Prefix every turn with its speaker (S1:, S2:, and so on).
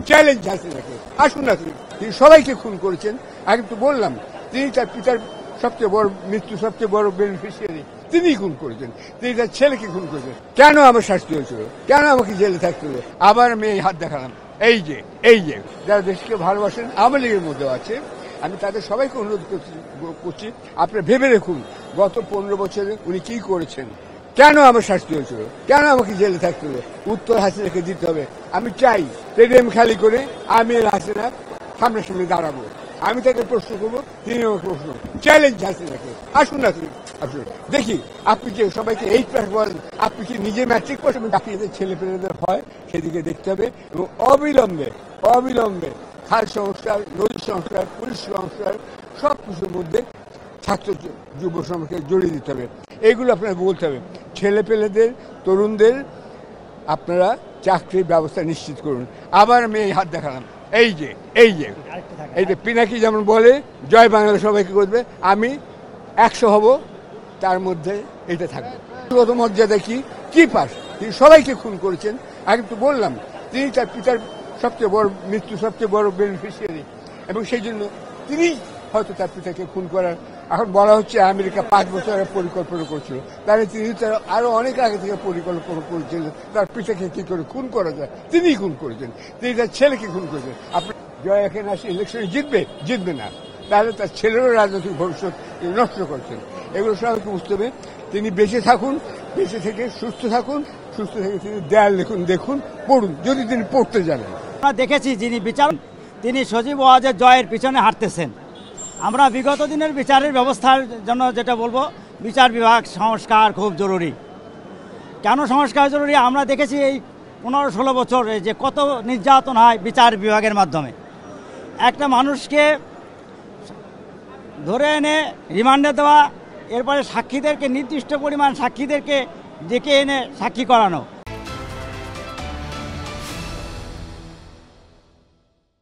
S1: Challenge হাসিনাকে, আসুন না তিনি সবাইকে খুন করেছেন। আগে তো বললাম তিনি তার পিতার সবচেয়ে বড় মৃত্যু, সবচেয়ে বড় বেনিফিশিয়ারি তিনিই খুন করেছেন। তিনি তার ছেলেকে খুন করেছেন। কেন আমার শাস্তি হয়েছিল, কেন আমাকে জেলে থাকতে হলো? আবার আমি এই হাত দেখালাম। এই যে যারা দেশকে ভালোবাসেন, আওয়ামী লীগের মধ্যে আছে, আমি তাদের সবাইকে অনুরোধ করছি আপনারা ভেবে দেখুন গত 15 বছরে উনি কি করেছেন, কেন আমার শাস্তি হয়েছিল, কেন আমাকে জেলে থাকতে হবে? উত্তর হাসিনাকে দিতে হবে। আমি চাই স্টেডিয়াম খালি করে আমি হাসিনা সামনাসামনি দাঁড়াবো, আমি তাকে প্রশ্ন করবো, তিনি আমাকে প্রশ্ন, চ্যালেঞ্জ হাসিনাকে, আসুন না তুমি আসুন দেখি। আপনি যে সবাইকে এই ক্লাস বলেন, আপনি কি নিজে ম্যাট্রিক পড়েন? বাকি ছেলে পেলেদের হয় সেদিকে দেখতে হবে এবং অবিলম্বে খাল সংস্কার, নদী সংস্কার, পুলিশ সংস্কার সব কিছুর মধ্যে ছাত্র যুব সমাজকে জড়িয়ে দিতে হবে। এইগুলো আপনারা বলতে হবে। ছেলে পেলেদের, তরুণদের আপনারা চাকরির ব্যবস্থা নিশ্চিত করুন। আবার আমি এই হাত দেখালাম। এই যে পিনাকি যেমন বলে জয় বাংলা সবাইকে করবে, আমি 100 হব, তার মধ্যে এটা থাকবে। গত মর্যাদা কি পাস, তিনি সবাইকে খুন করেছেন। আগে তো বললাম তিনি তার পিতার সবচেয়ে বড় মৃত্যু, সবচেয়ে বড় বেনিফিশিয়ারি, এবং সেই জন্য তিনি হয়তো তার পিতাকে খুন করার, এখন বলা হচ্ছে আমেরিকা 5 বছর পরিকল্পনা করছিল, তাহলে তিনি তার আরো অনেক আগে থেকে পরিকল্পনা করেছিলেন তার পিতাকে কি করে খুন করা যায়। তিনিই খুন করেছেন, তিনি তার ছেলেকে খুন করেছেন। আপনি জয় এখানে আসে ইলেকশনে জিতবে না, তাহলে তার ছেলেরও রাজনৈতিক ভবিষ্যৎ নষ্ট করছেন। এগুলো সবাইকে বুঝতে হবে। তিনি বেঁচে থাকুন, বেঁচে থেকে সুস্থ থাকুন, সুস্থ থেকে তিনি দেয়াল দেখুন, পড়ুন যদি তিনি পড়তে জানেন।
S2: আমরা দেখেছি যিনি বিচার, তিনি সজীব ওয়াজেদ জয়ের পিছনে হাঁটতেছেন। আমরা বিগত দিনের বিচারের ব্যবস্থার জন্য যেটা বলবো, বিচার বিভাগ সংস্কার খুব জরুরি। কেন সংস্কার জরুরি? আমরা দেখেছি এই 15-16 বছর যে কত নির্যাতন হয় বিচার বিভাগের মাধ্যমে। একটা মানুষকে ধরে এনে রিমান্ডে দেওয়া, এরপরে সাক্ষীদেরকে নির্দিষ্ট পরিমাণ সাক্ষীদেরকে ডেকে এনে সাক্ষী করানো,